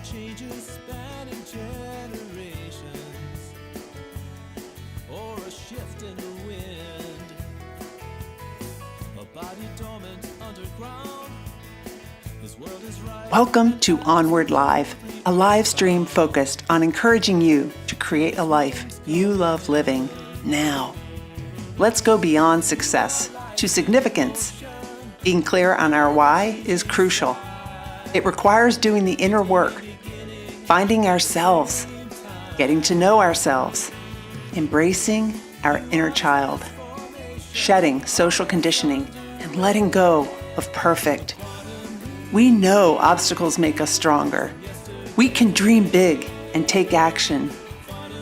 changes spanning generations, or a shift in the wind, a body dormant underground. This world is right. Welcome to Onward Live, a live stream focused on encouraging you to create a life you love living now. Let's go beyond success to significance. Being clear on our why is crucial. It requires doing the inner work, finding ourselves, getting to know ourselves, embracing our inner child, shedding social conditioning, and letting go of perfect. We know obstacles make us stronger. We can dream big and take action.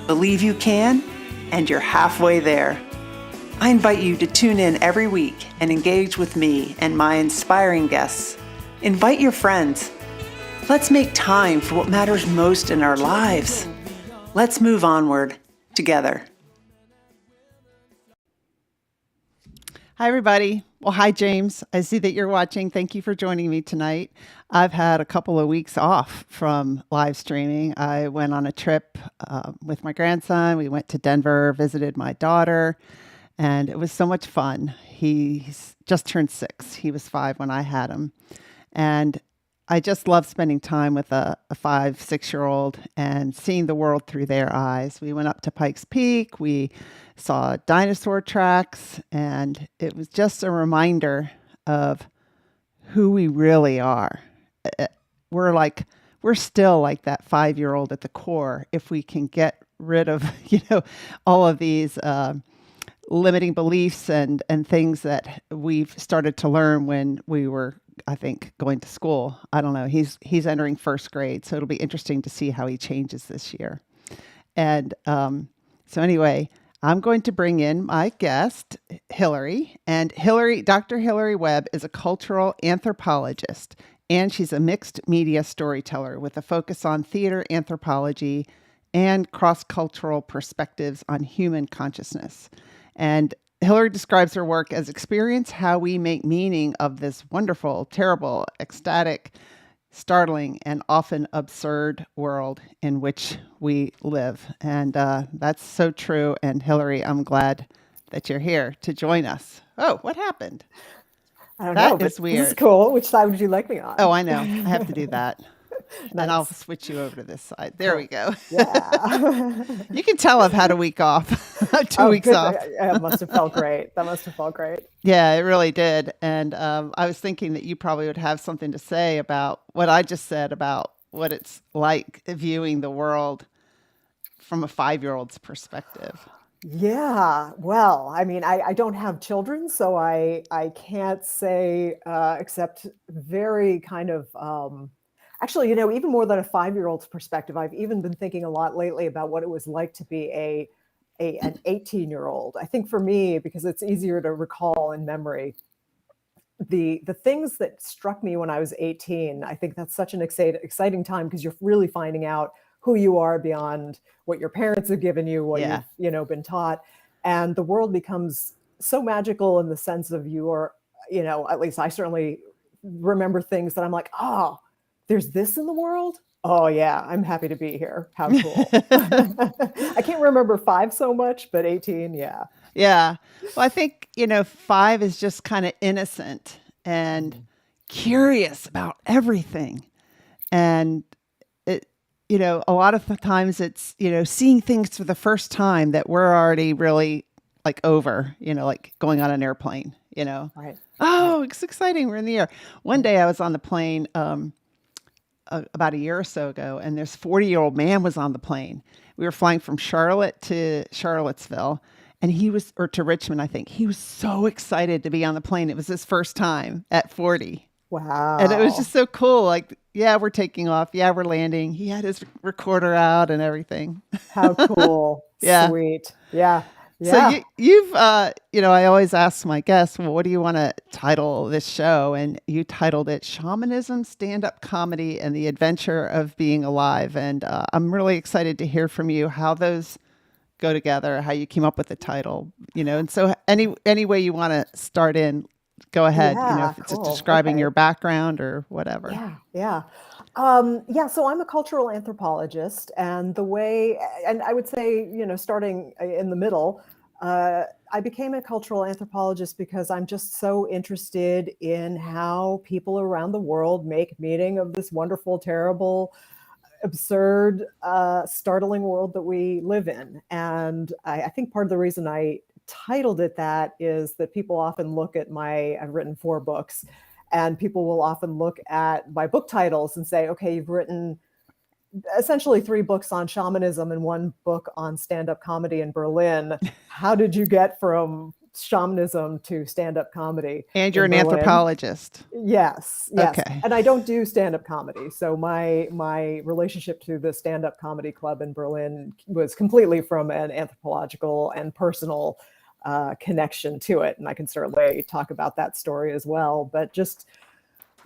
Believe you can, and you're halfway there. I invite you to tune in every week and engage with me and my inspiring guests. Invite your friends. Let's make time for what matters most in our lives. Let's move onward together. Hi, everybody. Well, hi, James. I see that you're watching. Thank you for joining me tonight. I've had a couple of weeks off from live streaming. I went on a trip with my grandson. We went to Denver, visited my daughter, and it was so much fun. He's just turned 6. He was 5 when I had him. And I just love spending time with a 5, 6-year-old and seeing the world through their eyes. We went up to Pikes Peak. We saw dinosaur tracks, and it was just a reminder of who we really are. We're still like that 5-year-old at the core if we can get rid of, all of these limiting beliefs and things that we've started to learn when we were, I think, going to school. I don't know. He's entering first grade, so it'll be interesting to see how he changes this year. And so anyway, I'm going to bring in my guest, Hillary. And Dr. Hillary Webb is a cultural anthropologist, and she's a mixed media storyteller with a focus on theater anthropology and cross-cultural perspectives on human consciousness. And Hillary describes her work as experience how we make meaning of this wonderful, terrible, ecstatic, startling, and often absurd world in which we live. And that's so true. And Hillary, I'm glad that you're here to join us. Oh, what happened? I don't know. That is weird. This is cool. Which side would you like me on? Oh, I know. I have to do that. Nice. And I'll switch you over to this side. There we go. Yeah. You can tell I've had a week off, 2 weeks good. off. It must have felt great. That must have felt great. Yeah, it really did. And I was thinking that you probably would have something to say about what I just said about what it's like viewing the world from a 5-year-old's perspective. Yeah. Well, I mean, I don't have children, so I can't say except very kind of... Actually, even more than a 5-year-old's perspective, I've even been thinking a lot lately about what it was like to be an 18-year-old. I think for me, because it's easier to recall in memory, the things that struck me when I was 18, I think that's such an exciting time because you're really finding out who you are beyond what your parents have given you, what you've been taught. And the world becomes so magical in the sense of your, at least I certainly remember things that I'm like, oh, there's this in the world? Oh, yeah, I'm happy to be here. How cool. I can't remember 5 so much, but 18, yeah. Yeah. Well, I think, 5 is just kind of innocent and curious about everything. And, a lot of the times it's, seeing things for the first time that we're already really like over, like going on an airplane, Right. Oh, it's exciting. We're in the air. One day I was on the plane, about a year or so ago, and this 40-year-old man was on the plane. We were flying from Charlotte to Charlottesville, and to Richmond, I think. He was so excited to be on the plane. It was his first time at 40. Wow. And it was just so cool. Like, yeah, we're taking off. Yeah, we're landing. He had his recorder out and everything. How cool. Yeah. Sweet. Yeah. Yeah. So you've, I always ask my guests, well, what do you want to title this show? And you titled it Shamanism, Stand-Up Comedy, and the Adventure of Being Alive. And I'm really excited to hear from you how those go together, how you came up with the title, And so any way you want to start in, go ahead, Yeah, if it's just cool. describing your Okay. background or whatever. Yeah, yeah. Yeah, so I'm a cultural anthropologist, and and I would say, starting in the middle, uh, I became a cultural anthropologist because I'm just so interested in how people around the world make meaning of this wonderful, terrible, absurd, startling world that we live in. And I think part of the reason I titled it that is that people often look at I've written 4 books, and people will often look at my book titles and say, okay, you've written essentially 3 books on shamanism and 1 book on stand-up comedy in Berlin. How did you get from shamanism to stand-up comedy And you're in an Berlin? anthropologist. Yes, yes. Okay. And I don't do stand-up comedy. So my relationship to the stand-up comedy club in Berlin was completely from an anthropological and personal connection to it. And I can certainly talk about that story as well. But just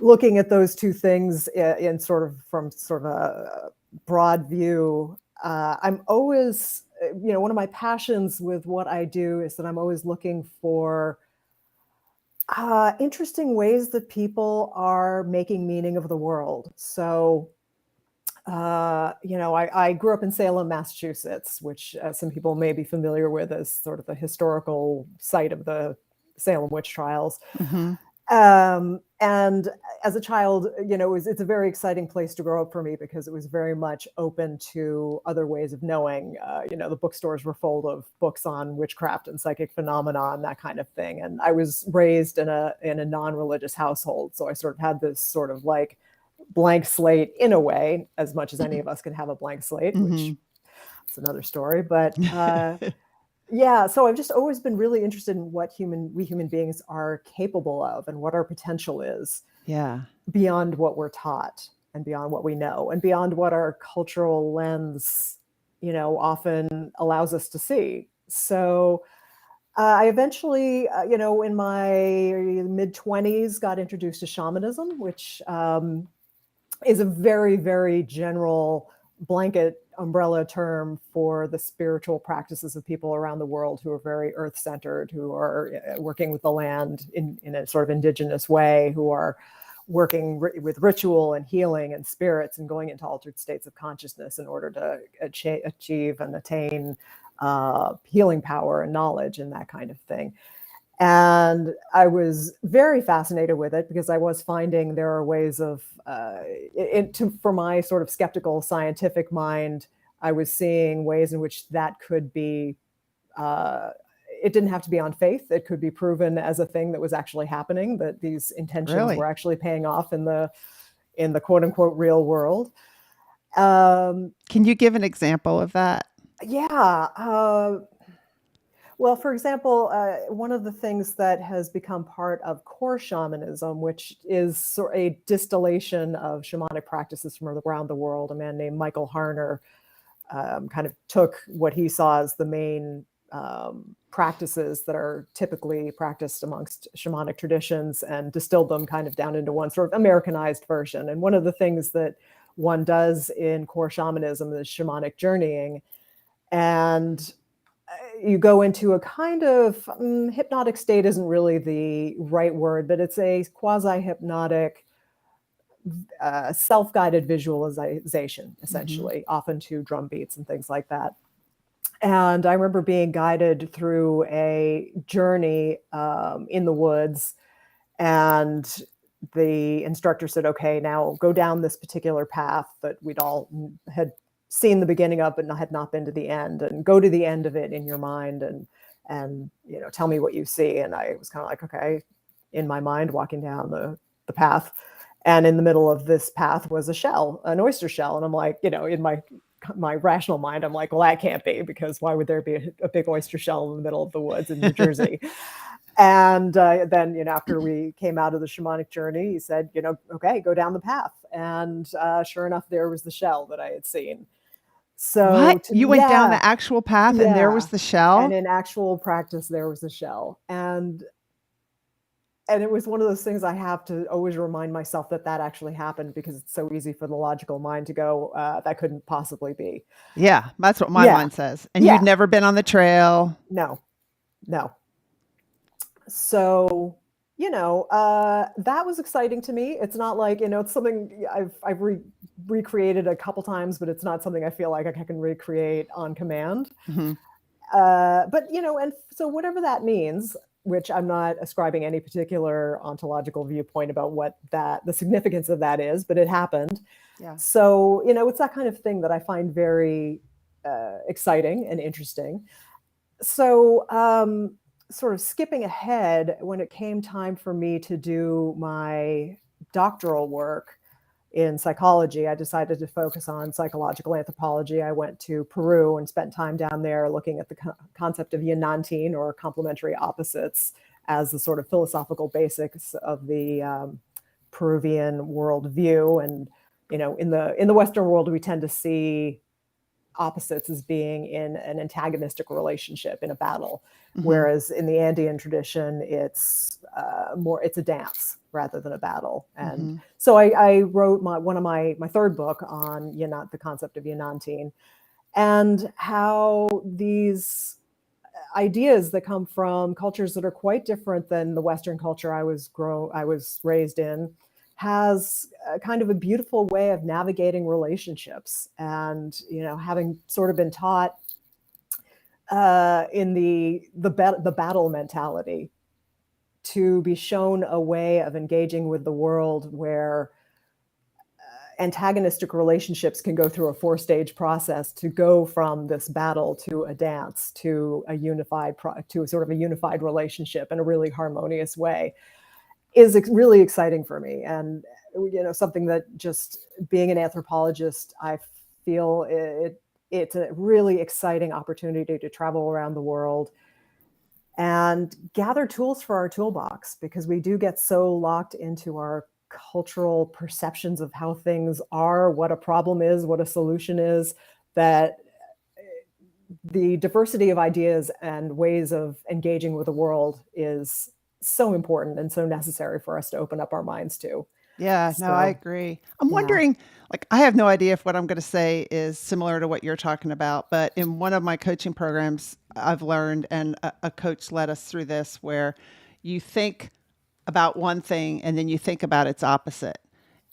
looking at those 2 things in sort of a broad view, I'm always, one of my passions with what I do is that I'm always looking for interesting ways that people are making meaning of the world. So, I grew up in Salem, Massachusetts, which some people may be familiar with as sort of the historical site of the Salem witch trials. Mm-hmm. And as a child, it's a very exciting place to grow up for me because it was very much open to other ways of knowing. The bookstores were full of books on witchcraft and psychic phenomena and that kind of thing. And I was raised in a non-religious household, so I sort of had this sort of like blank slate in a way, as much as any of us can have a blank slate, which is another story. But yeah, so I've just always been really interested in what we human beings are capable of and what our potential is Yeah. beyond what we're taught and beyond what we know and beyond what our cultural lens, often allows us to see. So I eventually, in my mid-20s, got introduced to shamanism, which is a very, very general blanket umbrella term for the spiritual practices of people around the world who are very earth-centered, who are working with the land in a sort of indigenous way, who are working with ritual and healing and spirits and going into altered states of consciousness in order to achieve and attain healing power and knowledge and that kind of thing. And I was very fascinated with it because I was finding there are ways of, for my sort of skeptical scientific mind, I was seeing ways in which that could be, it didn't have to be on faith. It could be proven as a thing that was actually happening, that these intentions were Really? actually paying off in the quote unquote real world. Can you give an example of that? Yeah. Well, for example, one of the things that has become part of core shamanism, which is a distillation of shamanic practices from around the world, a man named Michael Harner kind of took what he saw as the main practices that are typically practiced amongst shamanic traditions and distilled them kind of down into one sort of Americanized version. And one of the things that one does in core shamanism is shamanic journeying. And you go into a kind of hypnotic state isn't really the right word, but it's a quasi-hypnotic, self-guided visualization, essentially, often to drum beats and things like that. And I remember being guided through a journey in the woods, and the instructor said, okay, now go down this particular path that we'd all had seen the beginning of, but had not been to the end, and go to the end of it in your mind and tell me what you see. And I was kind of like, okay, in my mind, walking down the path. And in the middle of this path was a shell, an oyster shell. And I'm like, in my rational mind, I'm like, well, that can't be, because why would there be a big oyster shell in the middle of the woods in New Jersey? And then, after we came out of the shamanic journey, he said, okay, go down the path. And sure enough, there was the shell that I had seen. So What? You went down the actual path and there was the shell? And in actual practice, there was the shell. And it was one of those things I have to always remind myself that actually happened, because it's so easy for the logical mind to go, that couldn't possibly be. Yeah, that's what my mind says. And you'd never been on the trail? No. So, that was exciting to me. It's not like, it's something I've recreated a couple times, but it's not something I feel like I can recreate on command. Mm-hmm. But, and so whatever that means, which I'm not ascribing any particular ontological viewpoint about what the significance of that is, but it happened. Yeah. So, it's that kind of thing that I find very exciting and interesting. So, sort of skipping ahead, when it came time for me to do my doctoral work in psychology, I decided to focus on psychological anthropology. I went to Peru and spent time down there looking at the concept of Yanantin, or complementary opposites, as the sort of philosophical basics of the Peruvian worldview. And in the Western world, we tend to see opposites as being in an antagonistic relationship, in a battle, whereas in the Andean tradition, it's a dance rather than a battle. And so I wrote my third book on the concept of Yanantin, and how these ideas that come from cultures that are quite different than the Western culture I was raised in, has kind of a beautiful way of navigating relationships. And having sort of been taught in the battle mentality, to be shown a way of engaging with the world where antagonistic relationships can go through a 4-stage process to go from this battle to a dance, to a sort of a unified relationship in a really harmonious way, is really exciting for me. And something that, just being an anthropologist, I feel it's a really exciting opportunity to travel around the world and gather tools for our toolbox, because we do get so locked into our cultural perceptions of how things are, what a problem is, what a solution is, that the diversity of ideas and ways of engaging with the world is so important and so necessary for us to open up our minds to. Yeah, no, I agree. I'm wondering, I have no idea if what I'm going to say is similar to what you're talking about, but in one of my coaching programs, I've learned, and a coach led us through this, where you think about one thing and then you think about its opposite,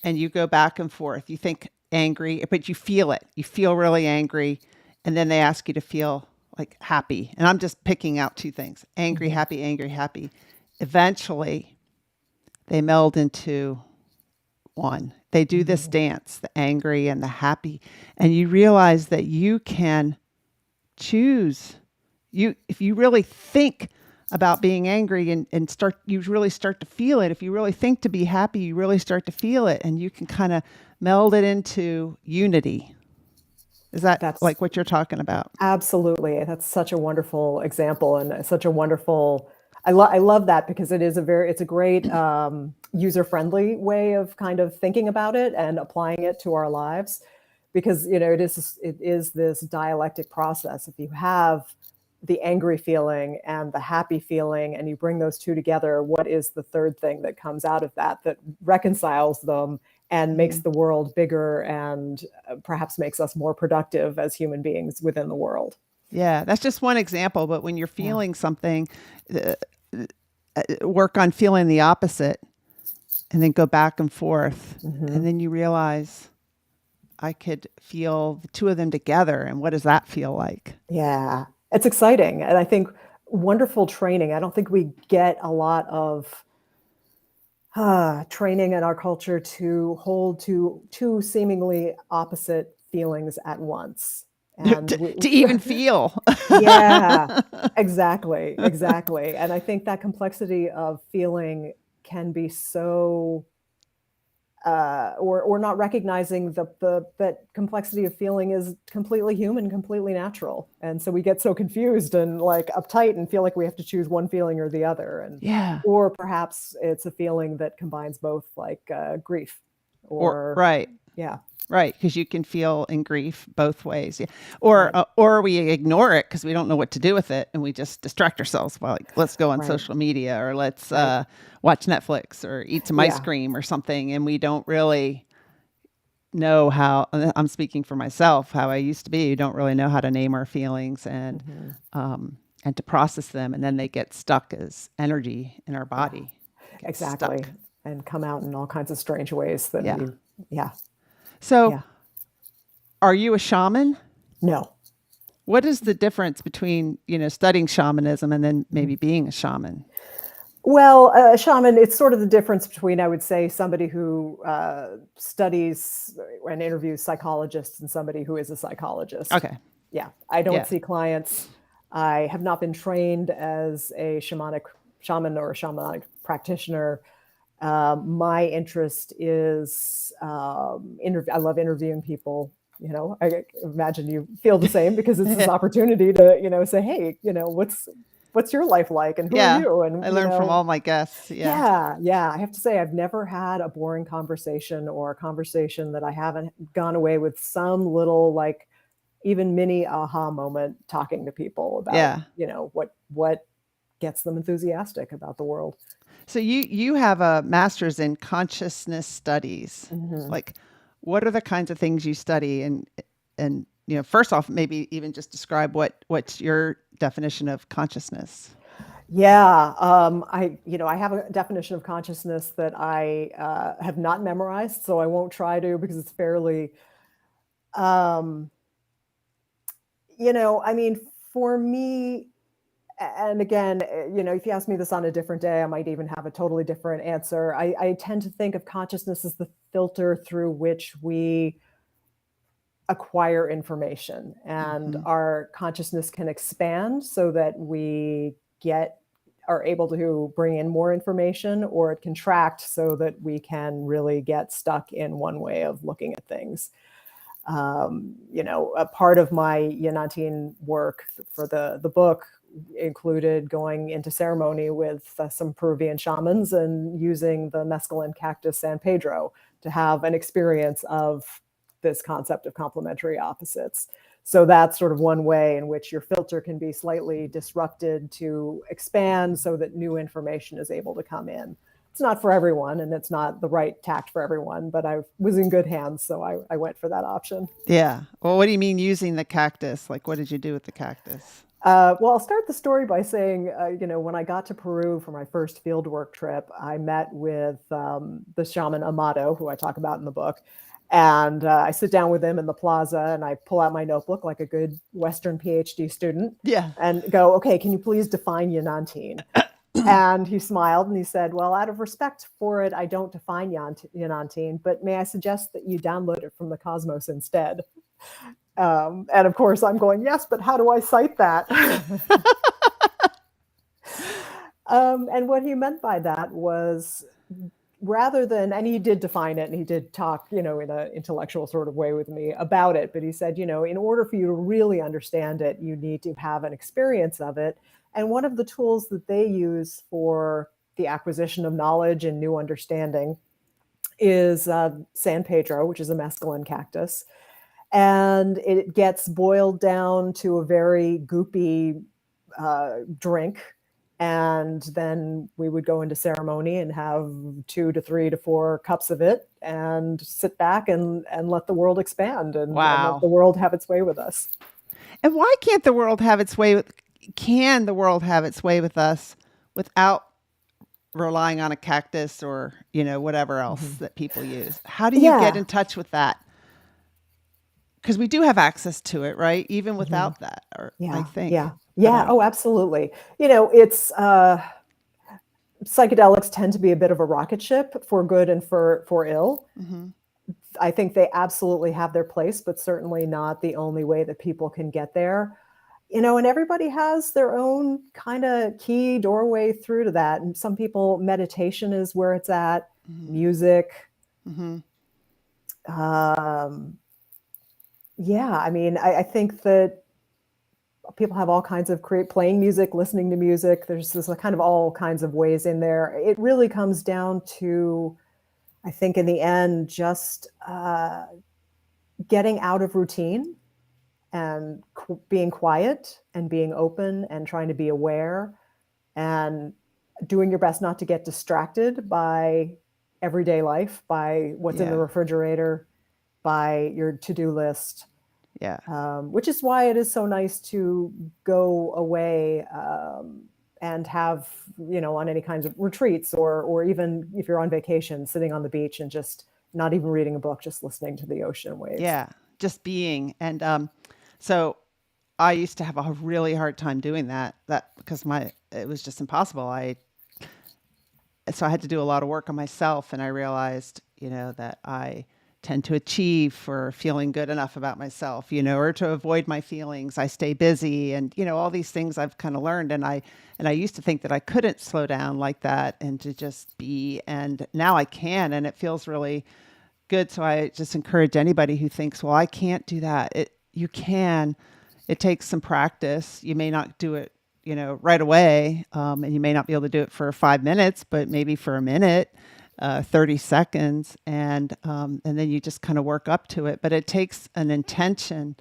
and you go back and forth. You think angry, but you feel it. You feel really angry, and then they ask you to feel like happy. And I'm just picking out two things: angry, happy, angry, happy. Eventually, they meld into one. They do this dance, the angry and the happy, and you realize that you can choose. If you really think about being angry and you really start to feel it. If you really think to be happy, you really start to feel it, and you can kind of meld it into unity. Is that's like what you're talking about? Absolutely. That's such a wonderful example, and such a wonderful, I love that, because it's a great user-friendly way of kind of thinking about it and applying it to our lives, because it is this dialectic process. If you have the angry feeling and the happy feeling, and you bring those two together, what is the third thing that comes out of that reconciles them and makes the world bigger, and perhaps makes us more productive as human beings within the world? Yeah, that's just one example. But when you're feeling something, work on feeling the opposite, and then go back and forth. And then you realize, I could feel the two of them together. And what does that feel like? Yeah, it's exciting. And I think wonderful training. I don't think we get a lot of training in our culture to hold to two seemingly opposite feelings at once. And to even feel. Yeah, exactly. And I think that complexity of feeling can be so, or not recognizing that complexity of feeling is completely human, completely natural. And so we get so confused and uptight and feel like we have to choose one feeling or the other. And or perhaps it's a feeling that combines both, like grief or right. Yeah. Right, because you can feel in grief both ways. Yeah. Or we ignore it because we don't know what to do with it, and we just distract ourselves. Well, let's go on social media, or let's watch Netflix, or eat some ice cream or something, and we don't really know how. I'm speaking for myself, how I used to be. You don't really know how to name our feelings and to process them, and then they get stuck as energy in our body. Get exactly. stuck. And come out in all kinds of strange ways that Yeah. yeah, So, yeah. are you a shaman? No. What is the difference between, studying shamanism and then maybe being a shaman? Well, a shaman, it's sort of the difference between, I would say, somebody who studies and interviews psychologists and somebody who is a psychologist. Okay. Yeah, I don't Yeah. see clients. I have not been trained as a shaman or a shamanic practitioner. My interest is I love interviewing people. I imagine you feel the same because it's this opportunity to, say, hey, what's your life like, and who are Yeah. you? I And learned from all my guests. Yeah. yeah. I have to say, I've never had a boring conversation or a conversation that I haven't gone away with some little, like, even mini aha moment talking to people about, Yeah. what gets them enthusiastic about the world. So you have a master's in consciousness studies. Mhm. Like, what are the kinds of things you study? And first off, maybe even just describe what's your definition of consciousness. Yeah, I have a definition of consciousness that I have not memorized, so I won't try to because it's fairly, um, I mean, for me, and again, if you ask me this on a different day, I might even have a totally different answer. I tend to think of consciousness as the filter through which we acquire information, and Hmm. our consciousness can expand so that we are able to bring in more information, or it contract so that we can really get stuck in one way of looking at things. A part of my Yanantine work for the book included going into ceremony with some Peruvian shamans and using the mescaline cactus San Pedro to have an experience of this concept of complementary opposites. So that's sort of one way in which your filter can be slightly disrupted to expand so that new information is able to come in. It's not for everyone, and it's not the right tact for everyone, but I was in good hands, so I went for that option. Yeah. Well, what do you mean using the cactus? Like, what did you do with the cactus? Well, I'll start the story by saying, when I got to Peru for my first fieldwork trip, I met with the shaman Amado, who I talk about in the book. And I sit down with him in the plaza and I pull out my notebook like a good Western PhD student Yeah. and go, okay, can you please define Yanantine? And he smiled and he said, well, out of respect for it, I don't define Yanantine, but may I suggest that you download it from the Cosmos instead? And of course, I'm going, yes, but how do I cite that? And what he meant by that was, rather than, and he did define it and he did talk, in an intellectual sort of way with me about it, but he said, in order for you to really understand it, you need to have an experience of it. And one of the tools that they use for the acquisition of knowledge and new understanding is San Pedro, which is a mescaline cactus. And it gets boiled down to a very goopy drink. And then we would go into ceremony and have 2 to 3 to 4 cups of it and sit back and let the world expand and let Wow. the world have its way with us. And why can't the world have its way with? Can the world have its way with us without relying on a cactus or whatever else that people use? How do you get Yeah. in touch with that? Because we do have access to it, right? Even Mhm. without that, or I Yeah. think. Yeah. But I Yeah. don't. Oh, absolutely. It's psychedelics tend to be a bit of a rocket ship for good and for ill. Mm-hmm. I think they absolutely have their place, but certainly not the only way that people can get there. And everybody has their own kind of key doorway through to that. And some people, meditation is where it's at, Mm-hmm. music. Mm-hmm. Um, yeah, I mean, I think that people have all kinds of playing music, listening to music. There's this kind of all kinds of ways in there. It really comes down to, I think, in the end, just getting out of routine and being quiet and being open and trying to be aware and doing your best not to get distracted by everyday life, by what's in the Yeah. refrigerator, by your to-do list, Yeah. which is why it is so nice to go away and have, on any kinds of retreats, or even if you're on vacation, sitting on the beach and just not even reading a book, just listening to the ocean waves. Yeah, just being. And so I used to have a really hard time doing that because it was just impossible. So I had to do a lot of work on myself, and I realized, that I tend to achieve for feeling good enough about myself, or to avoid my feelings. I stay busy, and all these things I've kind of learned. And I used to think that I couldn't slow down like that and to just be, and now I can, and it feels really good. So I just encourage anybody who thinks, well, I can't do that. You can. It takes some practice. You may not do it, right away, and you may not be able to do it for 5 minutes, but maybe for a minute, 30 seconds, and then you just kind of work up to it. But it takes an intentional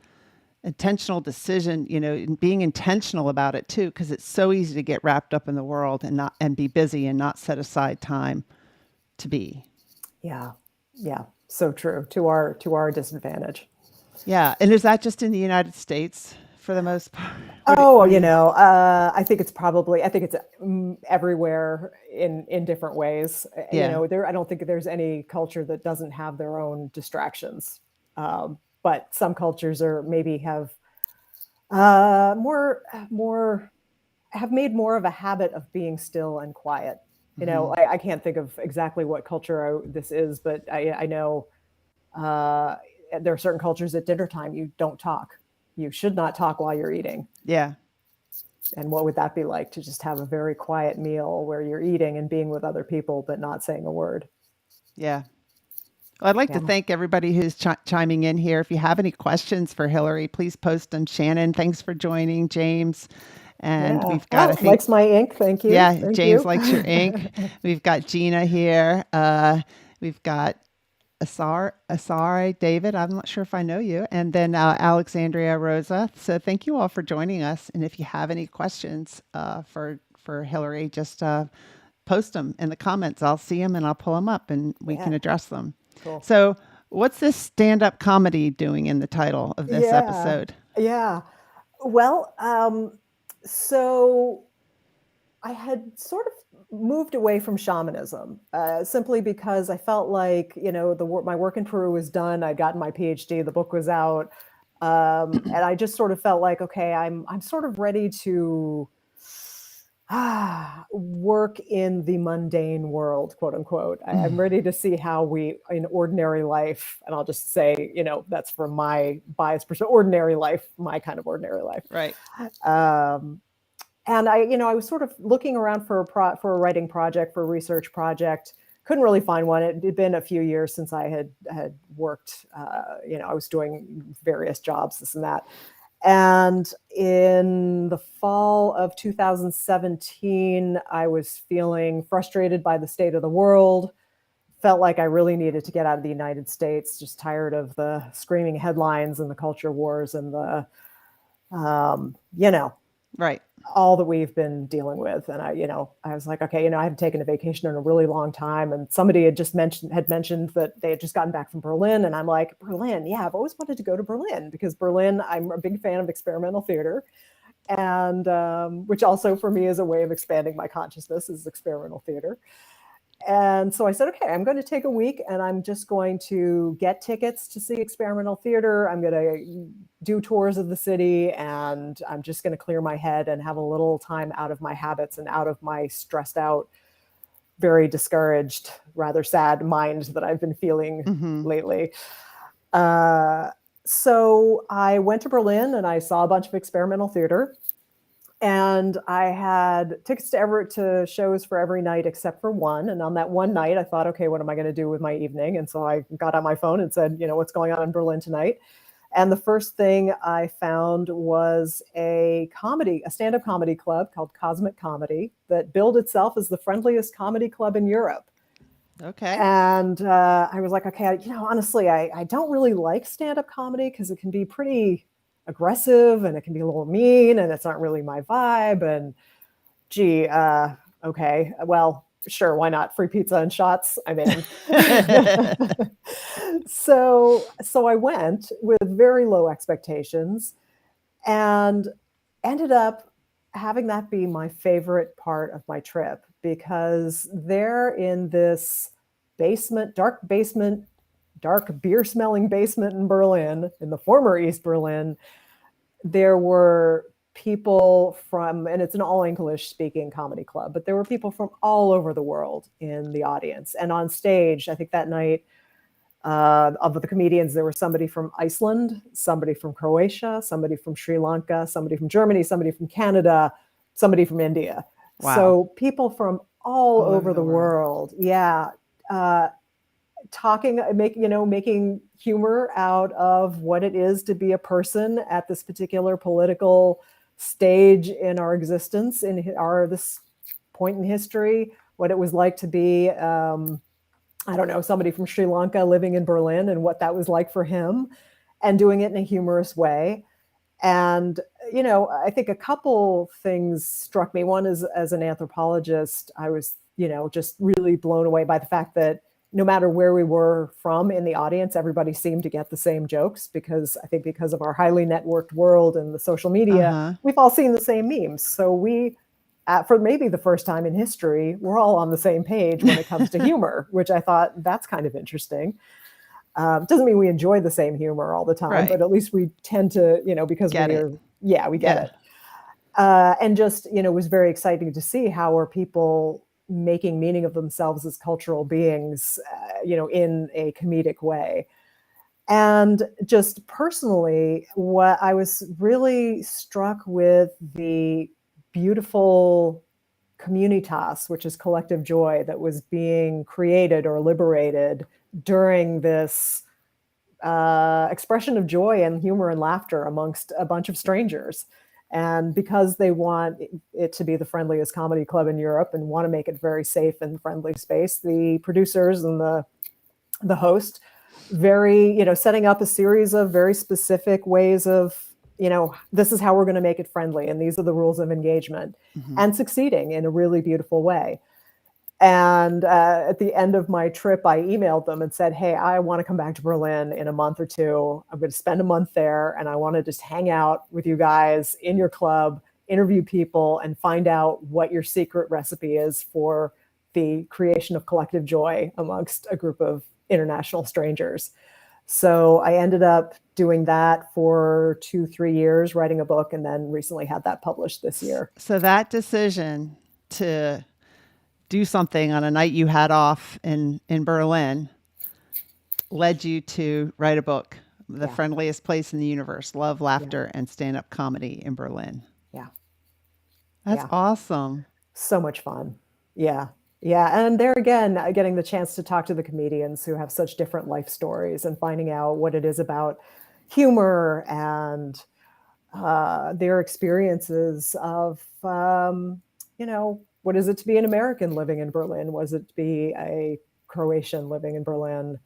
decision, and being intentional about it too, because it's so easy to get wrapped up in the world and be busy and not set aside time to be. Yeah. So true, to our disadvantage. Yeah. And is that just in the United States for the most part? Oh, I think it's everywhere in different ways. Yeah. I don't think there's any culture that doesn't have their own distractions. But some cultures have made more of a habit of being still and quiet. I can't think of exactly what culture this is, but I know there are certain cultures at dinner time you don't talk. You should not talk while you're eating. Yeah. And what would that be like, to just have a very quiet meal where you're eating and being with other people, but not saying a word? Yeah. Well, I'd like to thank everybody who's chiming in here. If you have any questions for Hillary, please post them. Shannon, thanks for joining. James. And we've got, likes my ink. Thank you. Yeah, Thank James you. likes your ink. We've got Gina here. We've got Asari David. I'm not sure if I know you. And then Alexandria Rosa. So thank you all for joining us. And if you have any questions for Hillary, just post them in the comments. I'll see them and I'll pull them up and we can address them. Cool. So what's this stand-up comedy doing in the title of this episode? Yeah. Well, so I had sort of moved away from shamanism simply because I felt like, my work in Peru was done. I'd gotten my PhD, the book was out. And I just sort of felt like, okay, I'm sort of ready to work in the mundane world, quote unquote. I'm ready to see how we, in ordinary life, and I'll just say, that's from my biased perspective, ordinary life, my kind of ordinary life. Right. And I was sort of looking around for a writing project, for a research project. Couldn't really find one. It had been a few years since I had worked. I was doing various jobs, this and that. And in the fall of 2017, I was feeling frustrated by the state of the world. Felt like I really needed to get out of the United States. Just tired of the screaming headlines and the culture wars and the, right, all that we've been dealing with. And I was like, okay, I haven't taken a vacation in a really long time. And somebody had mentioned that they had just gotten back from Berlin. And I'm like, Berlin? Yeah, I've always wanted to go to Berlin, because Berlin, I'm a big fan of experimental theater. And which also for me is a way of expanding my consciousness, is experimental theater. And so I said, okay, I'm going to take a week and I'm just going to get tickets to see experimental theater. I'm going to do tours of the city, and I'm just going to clear my head and have a little time out of my habits and out of my stressed out, very discouraged, rather sad mind that I've been feeling lately. So I went to Berlin and I saw a bunch of experimental theater. And I had tickets to shows for every night except for one. And on that one night, I thought, okay, what am I going to do with my evening? And so I got on my phone and said, what's going on in Berlin tonight? And the first thing I found was a stand-up comedy club called Cosmic Comedy that billed itself as the friendliest comedy club in Europe. Okay. And I was like, okay, honestly, I don't really like stand-up comedy because it can be pretty aggressive and it can be a little mean and it's not really my vibe. And gee, okay, well, sure, why not? Free pizza and shots, I'm in. So I went with very low expectations and ended up having that be my favorite part of my trip, because they're in this basement, dark beer smelling basement in Berlin, in the former East Berlin. There were people from, and it's an all English speaking comedy club, but there were people from all over the world in the audience. And on stage, I think that night, of the comedians, there was somebody from Iceland, somebody from Croatia, somebody from Sri Lanka, somebody from Germany, somebody from Canada, somebody from India. Wow. So people from all over the world. Yeah. Talking, making humor out of what it is to be a person at this particular political stage in our existence, in this point in history, what it was like to be, I don't know, somebody from Sri Lanka living in Berlin, and what that was like for him, and doing it in a humorous way. And, I think a couple things struck me. One is, as an anthropologist, I was, just really blown away by the fact that no matter where we were from in the audience, everybody seemed to get the same jokes, because I think because of our highly networked world and the social media, we've all seen the same memes. So we, for maybe the first time in history, we're all on the same page when it comes to humor, which I thought, that's kind of interesting. Doesn't mean we enjoy the same humor all the time, Right. but at least we tend to, because we get it. And just, it was very exciting to see how are people making meaning of themselves as cultural beings, in a comedic way. And just personally, what I was really struck with, the beautiful communitas, which is collective joy, that was being created or liberated during this expression of joy and humor and laughter amongst a bunch of strangers. And because they want it to be the friendliest comedy club in Europe and want to make it very safe and friendly space, the producers and the host, setting up a series of very specific ways of, this is how we're going to make it friendly, and these are the rules of engagement, and succeeding in a really beautiful way. And at the end of my trip, I emailed them and said, hey, I want to come back to Berlin in a month or two. I'm going to spend a month there, and I want to just hang out with you guys in your club, interview people, and find out what your secret recipe is for the creation of collective joy amongst a group of international strangers. So I ended up doing that for 2-3 years, writing a book, and then recently had that published this year. So that decision to do something on a night you had off in Berlin led you to write a book, The Friendliest Place in the Universe, Love, Laughter, and Stand-Up Comedy in Berlin. Yeah. That's awesome. So much fun. Yeah. Yeah. And there again, getting the chance to talk to the comedians who have such different life stories, and finding out what it is about humor and their experiences of, what is it to be an American living in Berlin? Was it to be a Croatian living in Berlin?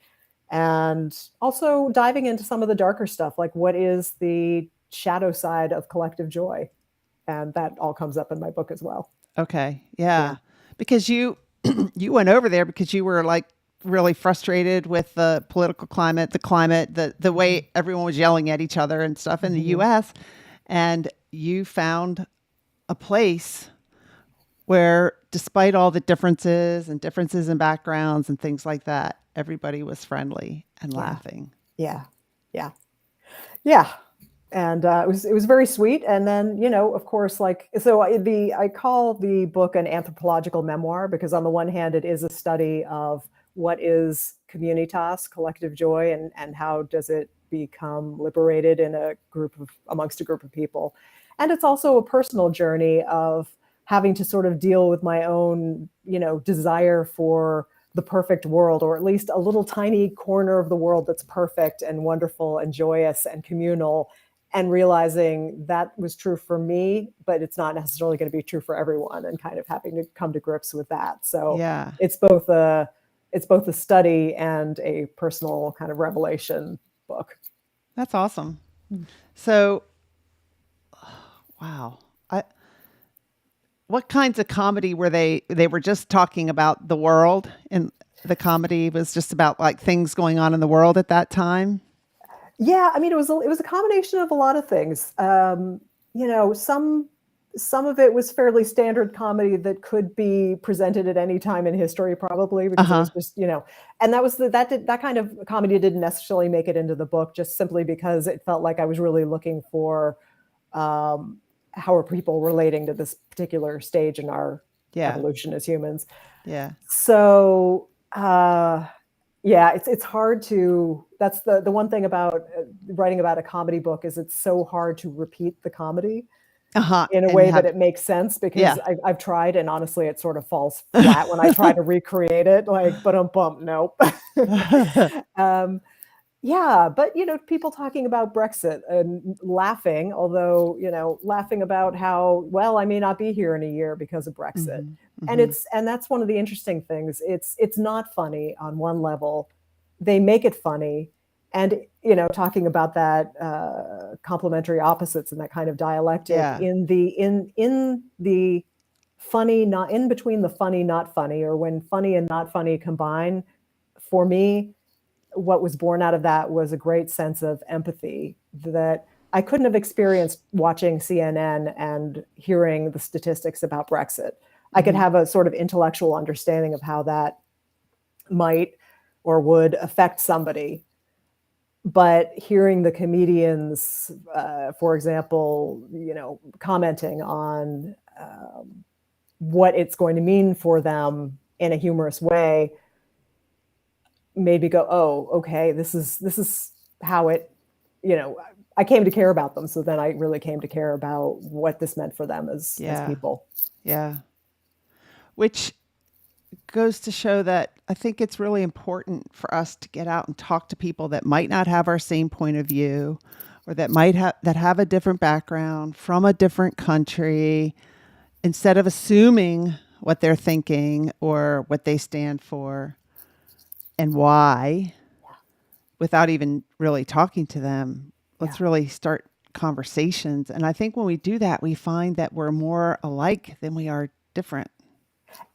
And also diving into some of the darker stuff, like what is the shadow side of collective joy? And that all comes up in my book as well. Okay. Yeah. Because you went over there because you were like really frustrated with the political climate, the way everyone was yelling at each other and stuff in the US. And you found a place where, despite all the differences in backgrounds and things like that, everybody was friendly and laughing. Yeah. And it was very sweet. And then, of course, I call the book an anthropological memoir, because on the one hand, it is a study of what is communitas, collective joy, and how does it become liberated amongst a group of people. And it's also a personal journey of having to sort of deal with my own, desire for the perfect world, or at least a little tiny corner of the world that's perfect and wonderful and joyous and communal, and realizing that was true for me, but it's not necessarily going to be true for everyone, and kind of having to come to grips with that. So it's both a study and a personal kind of revelation book. That's awesome. So, wow. What kinds of comedy were they? They were just talking about the world, and the comedy was just about like things going on in the world at that time. Yeah, I mean, it was a combination of a lot of things. Some some of it was fairly standard comedy that could be presented at any time in history, probably, because it was just, and that was that kind of comedy didn't necessarily make it into the book, just simply because it felt like I was really looking for how are people relating to this particular stage in our evolution as humans. Yeah. So, it's hard to, that's the one thing about writing about a comedy book is it's so hard to repeat the comedy in a way that it makes sense, because I've tried, and honestly, it sort of falls flat when I try to recreate it, like, nope. But, people talking about Brexit and laughing, although, laughing about how, well, I may not be here in a year because of Brexit. And that's one of the interesting things. It's not funny on one level. They make it funny. And, talking about that complementary opposites and that kind of dialectic in the funny, not in between the funny, not funny, or when funny and not funny combine, for me, what was born out of that was a great sense of empathy that I couldn't have experienced watching CNN and hearing the statistics about Brexit. I could have a sort of intellectual understanding of how that might or would affect somebody. But hearing the comedians, for example, commenting on what it's going to mean for them in a humorous way, made me go, oh, okay, this is how it, I came to care about them. So then I really came to care about what this meant for them as people. Yeah. Which goes to show that I think it's really important for us to get out and talk to people that might not have our same point of view, or that might have a different background from a different country, instead of assuming what they're thinking or what they stand for and why, without even really talking to them. Let's really start conversations. And I think when we do that, we find that we're more alike than we are different.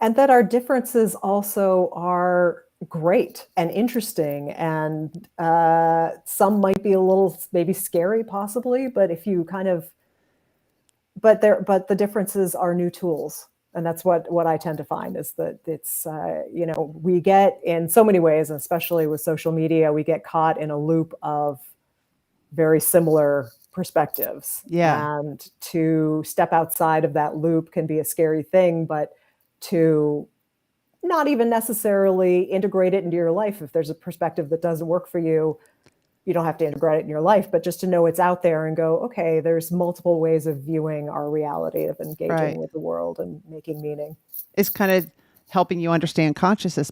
And that our differences also are great and interesting. And some might be a little maybe scary, possibly, but if you kind of, but the differences are new tools. And that's what I tend to find, is that it's, we get, in so many ways, and especially with social media, we get caught in a loop of very similar perspectives. And to step outside of that loop can be a scary thing, but to not even necessarily integrate it into your life. If there's a perspective that doesn't work for you, you don't have to integrate it in your life, but just to know it's out there and go, okay, there's multiple ways of viewing our reality, of engaging with the world and making meaning. It's kind of helping you understand consciousness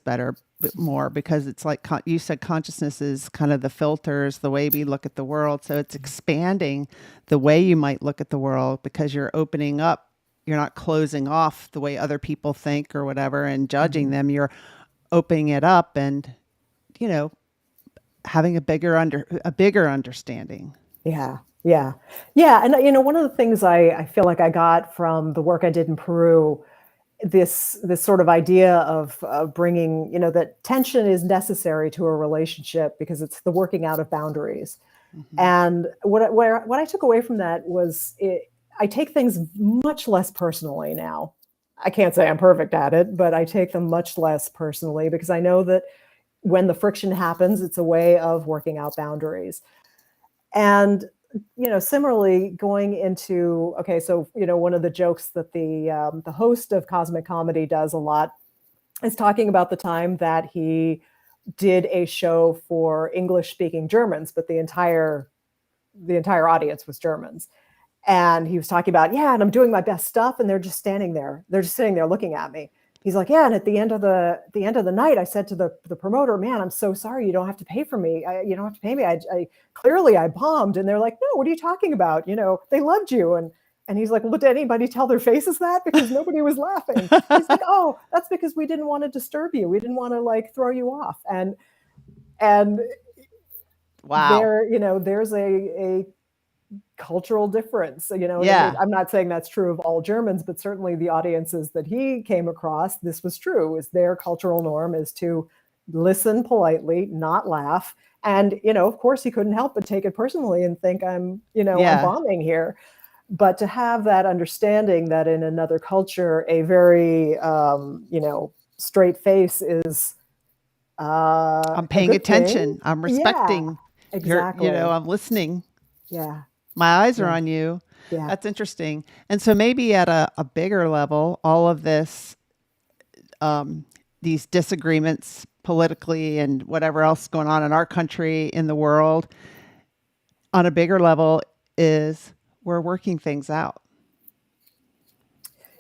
more, because it's like you said, consciousness is kind of the filters, the way we look at the world. So it's expanding the way you might look at the world, because you're opening up. You're not closing off the way other people think or whatever and judging them. You're opening it up and, having a bigger understanding. Yeah. And, one of the things I feel like I got from the work I did in Peru, this sort of idea of bringing, that tension is necessary to a relationship, because it's the working out of boundaries. And what I took away from that was I take things much less personally now. I can't say I'm perfect at it, but I take them much less personally, because I know that when the friction happens, it's a way of working out boundaries. And, similarly, going into, okay, so, one of the jokes that the host of Cosmic Comedy does a lot is talking about the time that he did a show for English-speaking Germans, but the entire audience was Germans. And he was talking about, and I'm doing my best stuff, and they're just standing there. They're just sitting there looking at me. He's like, and at the end of the night, I said to the promoter, man, I'm so sorry. You don't have to pay for me. You don't have to pay me. I clearly I bombed. And they're like, no, what are you talking about? They loved you. And he's like, well, did anybody tell their faces that? Because nobody was laughing. He's like, oh, that's because we didn't want to disturb you. We didn't want to throw you off. And wow, there's a cultural difference. I'm not saying that's true of all Germans, but certainly the audiences that he came across, this was true, is their cultural norm is to listen politely, not laugh. And, of course he couldn't help but take it personally and think I'm bombing here. But to have that understanding that in another culture, a very, straight face is I'm a paying good thing. attention. I'm Yeah, respecting exactly. I'm listening. Yeah, My eyes are yeah, on you. yeah, That's interesting. And so maybe at a bigger level, all of this, these disagreements politically and whatever else going on in our country, in the world, on a bigger level, is we're working things out.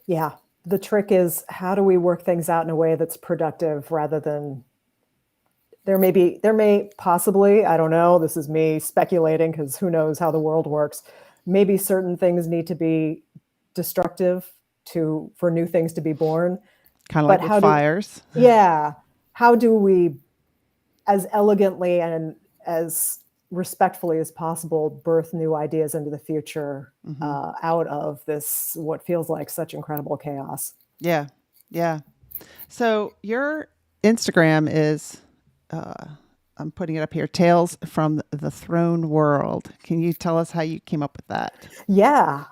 yeah. The trick is, how do we work things out in a way that's productive rather than there may possibly, I don't know, this is me speculating because who knows how the world works. Maybe certain things need to be destructive for new things to be born. Kind of But like with fires. yeah, how do we, as elegantly and as respectfully as possible, birth new ideas into the future out of this, what feels like such incredible chaos? Yeah. Yeah. So your Instagram is, uh, I'm putting it up here, Tales from the Throne World. Can you tell us how you came up with that? Yeah.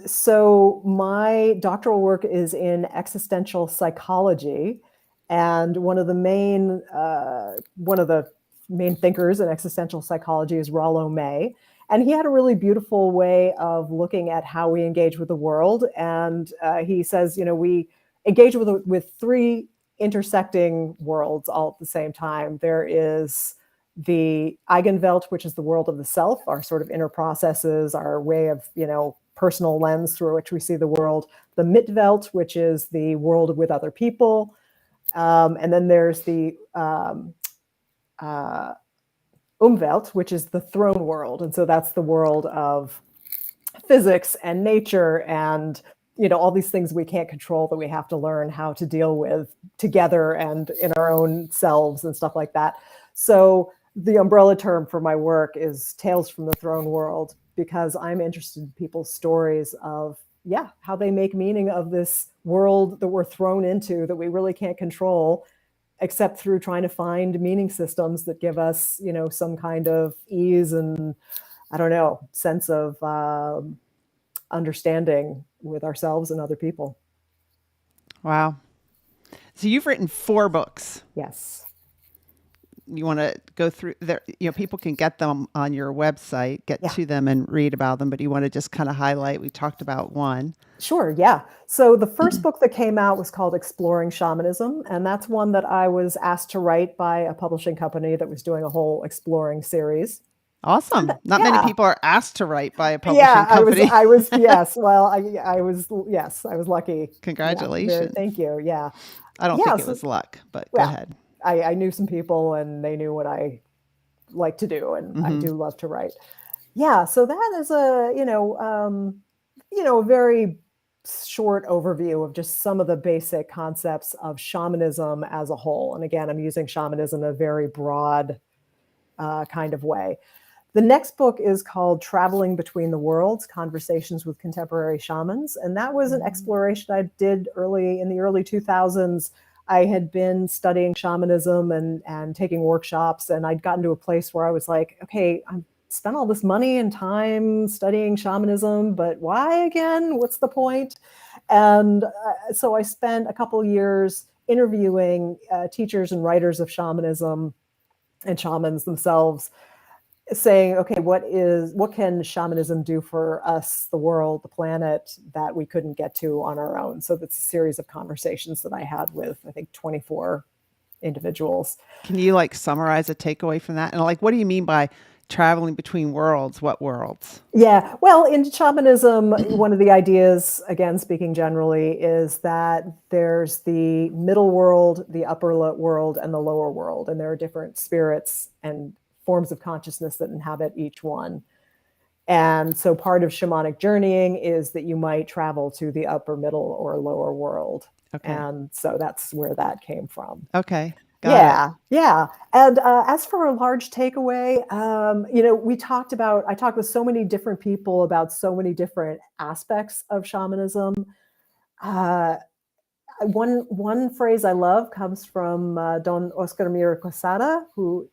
So my doctoral work is in existential psychology, and one of the main thinkers in existential psychology is Rollo May, and he had a really beautiful way of looking at how we engage with the world. And he says, we engage with three intersecting worlds all at the same time. There is the Eigenwelt, which is the world of the self, our sort of inner processes, our way of, personal lens through which we see the world. The Mitwelt, which is the world with other people. And then there's the Umwelt, which is the throne world. And so that's the world of physics and nature and all these things we can't control that we have to learn how to deal with together and in our own selves and stuff like that. So the umbrella term for my work is Tales from the Throne World, because I'm interested in people's stories of how they make meaning of this world that we're thrown into that we really can't control, except through trying to find meaning systems that give us some kind of ease and, I don't know, sense of understanding with ourselves and other people. Wow. So you've written 4 books. Yes. You want to go through there? People can get them on your website, get Yeah. to them and read about them, but you want to just kind of highlight, we talked about one. Sure, yeah. So the first book that came out was called Exploring Shamanism, and that's one that I was asked to write by a publishing company that was doing a whole exploring series. Awesome. Not many people are asked to write by a publishing Yeah, company. I was, yes. Well, I was, yes, I was lucky. Congratulations. Yeah, thank you. Yeah. I don't think it was luck, but go ahead. I knew some people and they knew what I like to do, and I do love to write. Yeah, so that is a very short overview of just some of the basic concepts of shamanism as a whole. And again, I'm using shamanism in a very broad kind of way. The next book is called Traveling Between the Worlds, Conversations with Contemporary Shamans. And that was an exploration I did in the early 2000s. I had been studying shamanism and taking workshops, and I'd gotten to a place where I was like, okay, I've spent all this money and time studying shamanism, but why again? What's the point? And so I spent a couple of years interviewing teachers and writers of shamanism and shamans themselves, saying, okay, what can shamanism do for us, the world, the planet, that we couldn't get to on our own? So that's a series of conversations that I had with, I think, 24 individuals. Can you summarize a takeaway from that? And what do you mean by traveling between worlds? What worlds? Yeah, well, in shamanism, one of the ideas, again, speaking generally, is that there's the middle world, the upper world, and the lower world. And there are different spirits and forms of consciousness that inhabit each one. And so part of shamanic journeying is that you might travel to the upper, middle, or lower world. Okay. And so that's where that came from. Okay. Got it. Yeah. And as for a large takeaway, I talked with so many different people about so many different aspects of shamanism. One phrase I love comes from Don Oscar Mira Quesada, who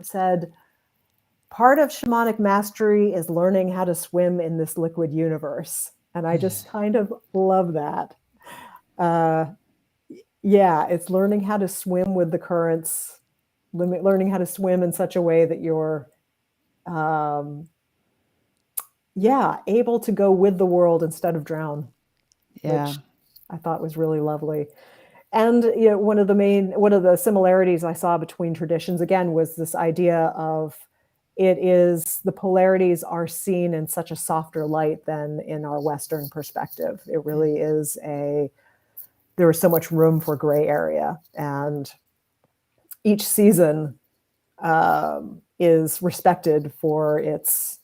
said, part of shamanic mastery is learning how to swim in this liquid universe. And I just kind of love that. Yeah, it's learning how to swim with the currents, learning how to swim in such a way that you're, able to go with the world instead of drown, Yeah. which I thought was really lovely. And one of the similarities I saw between traditions again was this idea of the polarities are seen in such a softer light than in our Western perspective. It really is there was so much room for gray area, and each season is respected for its,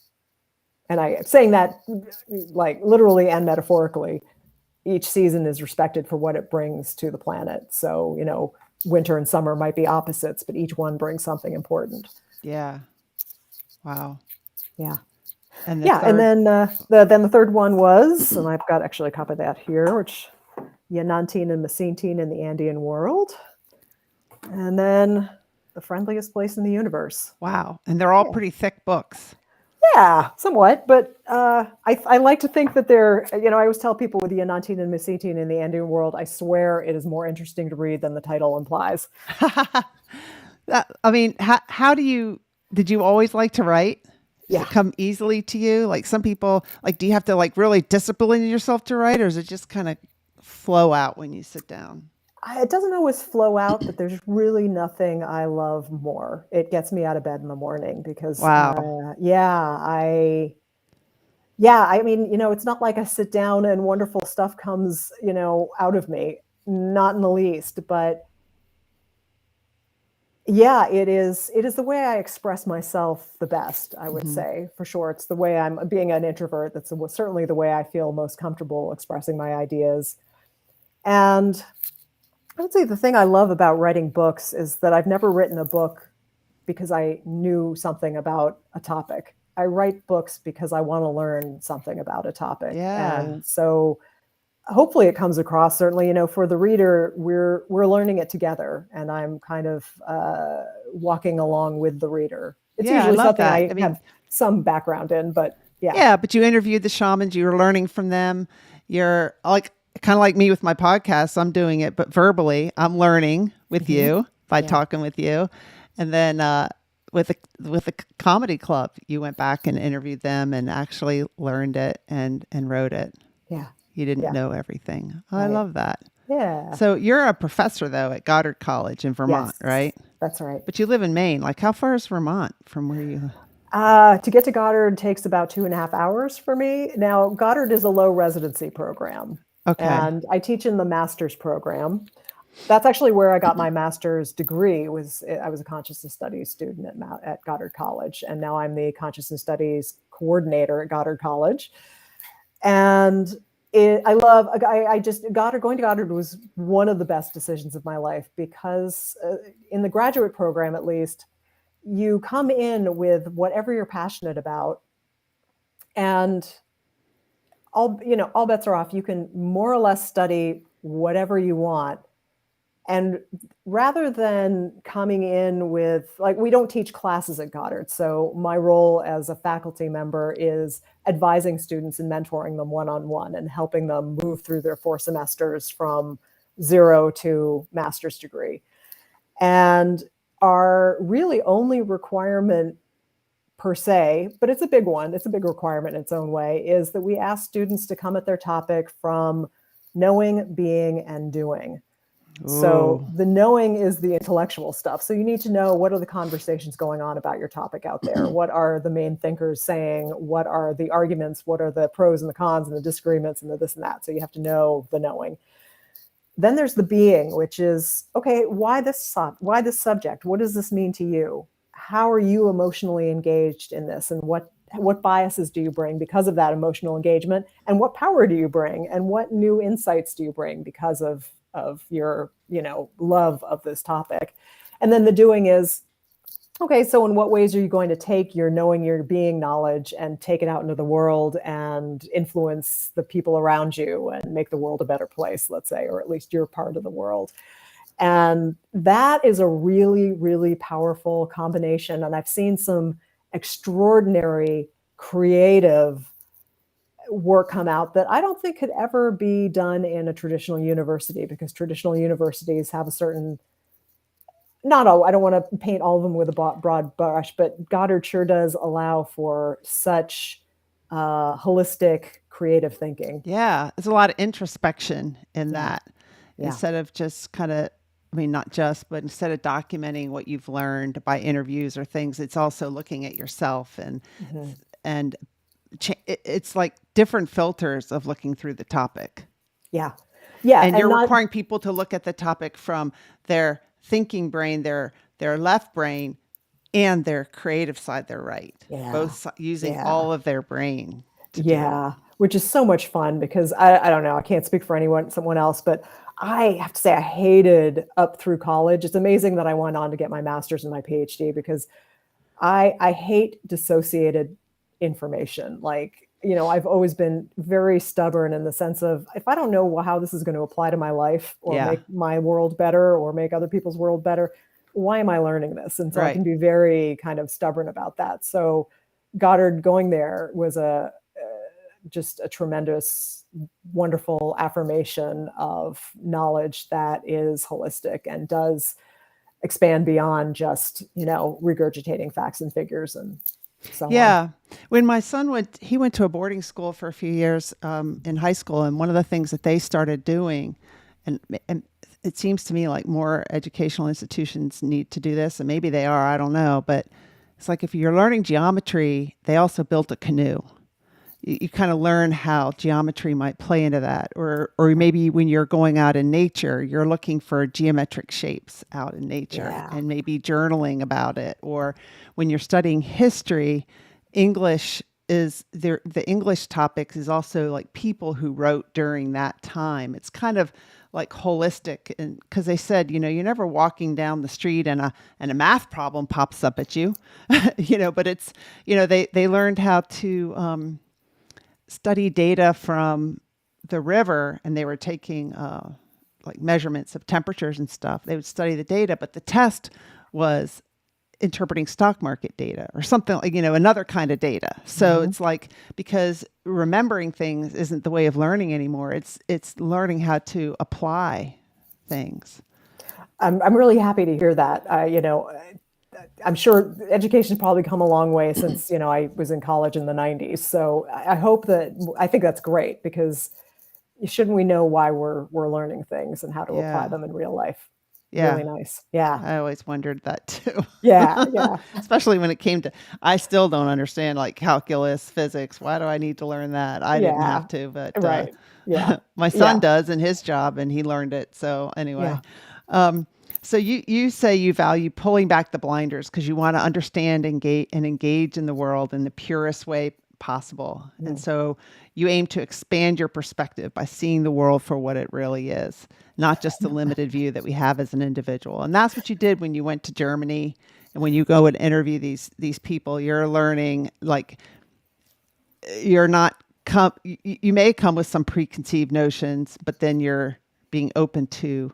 and I'm saying that like literally and metaphorically, each season is respected for what it brings to the planet. So, winter and summer might be opposites, but each one brings something important. Yeah. Wow. Yeah. And And then the third one was, and I've got actually a copy of that here, which Yanantine and Macentine in the Andean world. And then The Friendliest Place in the Universe. Wow. And they're all pretty thick books. Yeah, somewhat. But I like to think that they're, I always tell people with Yanantine and Macentine in the Andean world, I swear it is more interesting to read than the title implies. I mean, did you always like to write? Does it come easily to you? Like some people, like, do you have to like really discipline yourself to write, or is it just kind of flow out when you sit down? It doesn't always flow out, but there's really nothing I love more. It gets me out of bed in the morning because, Wow. I mean, it's not like I sit down and wonderful stuff comes, out of me, not in the least, but yeah, it is the way I express myself the best, I would say, for sure. It's the way I'm being an introvert. That's certainly the way I feel most comfortable expressing my ideas. And I would say the thing I love about writing books is that I've never written a book because I knew something about a topic. I write books because I want to learn something about a topic. Yeah. And so hopefully it comes across, certainly, for the reader, we're learning it together, and I'm kind of walking along with the reader. It's usually something I have some background in, but yeah. Yeah, but you interviewed the shamans, you were learning from them. You're like kind of like me with my podcast. I'm doing it, but verbally, I'm learning with you by talking with you. And then with the comedy club, you went back and interviewed them and actually learned it and wrote it. Yeah. You didn't know everything. Oh, Right. I love that. Yeah. So you're a professor though at Goddard College in Vermont, right? That's right. But you live in Maine. Like how far is Vermont from where you? To get to Goddard takes about 2.5 hours for me. Now, Goddard is a low residency program. Okay. And I teach in the master's program. That's actually where I got my master's degree. I was a consciousness studies student at Goddard College, and now I'm the consciousness studies coordinator at Goddard College. And going to Goddard was one of the best decisions of my life because in the graduate program, at least, you come in with whatever you're passionate about, and all bets are off. You can more or less study whatever you want. And rather than coming in with, like, we don't teach classes at Goddard. So my role as a faculty member is advising students and mentoring them one-on-one and helping them move through their 4 semesters from 0 to master's degree. And our really only requirement per se, but it's a big one, it's a big requirement in its own way, is that we ask students to come at their topic from knowing, being, and doing. Ooh. So the knowing is the intellectual stuff. So you need to know, what are the conversations going on about your topic out there? What are the main thinkers saying? What are the arguments? What are the pros and the cons and the disagreements and the this and that? So you have to know the knowing. Then there's the being, which is, okay, why this subject? What does this mean to you? How are you emotionally engaged in this? And what biases do you bring because of that emotional engagement? And what power do you bring? And what new insights do you bring because of your, love of this topic? And then the doing is, okay, so in what ways are you going to take your knowing, your being knowledge and take it out into the world and influence the people around you and make the world a better place, let's say, or at least your part of the world? And that is a really, really powerful combination. And I've seen some extraordinary creative work come out that I don't think could ever be done in a traditional university, because traditional universities have a certain, not all, I don't want to paint all of them with a broad brush, but Goddard sure does allow for such holistic creative thinking. Yeah, there's a lot of introspection in Yeah. that. Yeah. Instead of just kind of, I mean, not just, but instead of documenting what you've learned by interviews or things, it's also looking at yourself and it's like different filters of looking through the topic. Yeah. Yeah. And you're not, requiring people to look at the topic from their thinking brain, their left brain, and their creative side, their right. Yeah. Both using Yeah. all of their brain to do it. Yeah, which is so much fun, because I don't know, I can't speak for someone else, but I have to say I hated up through college. It's amazing that I went on to get my master's and my PhD, because I hate dissociated information. Like, I've always been very stubborn in the sense of, if I don't know how this is going to apply to my life or Yeah. make my world better or make other people's world better, why am I learning this? And so I Right. can be very kind of stubborn about that. So Goddard going there was just a tremendous, wonderful affirmation of knowledge that is holistic and does expand beyond just, regurgitating facts and figures and so on. Yeah. When my son he went to a boarding school for a few years in high school. And one of the things that they started doing, and it seems to me like more educational institutions need to do this, and maybe they are, I don't know, but it's like if you're learning geometry, they also built a canoe. You kind of learn how geometry might play into that. Or maybe when you're going out in nature, you're looking for geometric shapes out in nature and maybe journaling about it. Or when you're studying history, English is the English topics is also like people who wrote during that time. It's kind of like holistic, and because they said, you're never walking down the street and a math problem pops up at you, but it's, they learned how to study data from the river, and they were taking like measurements of temperatures and stuff. They would study the data, but the test was interpreting stock market data or something like, another kind of data. So it's like, because remembering things isn't the way of learning anymore. It's learning how to apply things. I'm really happy to hear that. I'm sure education's probably come a long way since, I was in college in the 90s. So I think that's great, because shouldn't we know why we're learning things and how to apply them in real life? Yeah. Really nice. Yeah. I always wondered that too. Yeah. Yeah. Especially when it came to, I still don't understand like calculus, physics. Why do I need to learn that? I didn't have to, but right. Yeah. my son does in his job, and he learned it. So anyway, so you say you value pulling back the blinders because you want to understand, engage in the world in the purest way possible. And so you aim to expand your perspective by seeing the world for what it really is, not just the limited view that we have as an individual. And that's what you did when you went to Germany, and when you go and interview these people. You're learning, like, you're not you may come with some preconceived notions, but then you're being open to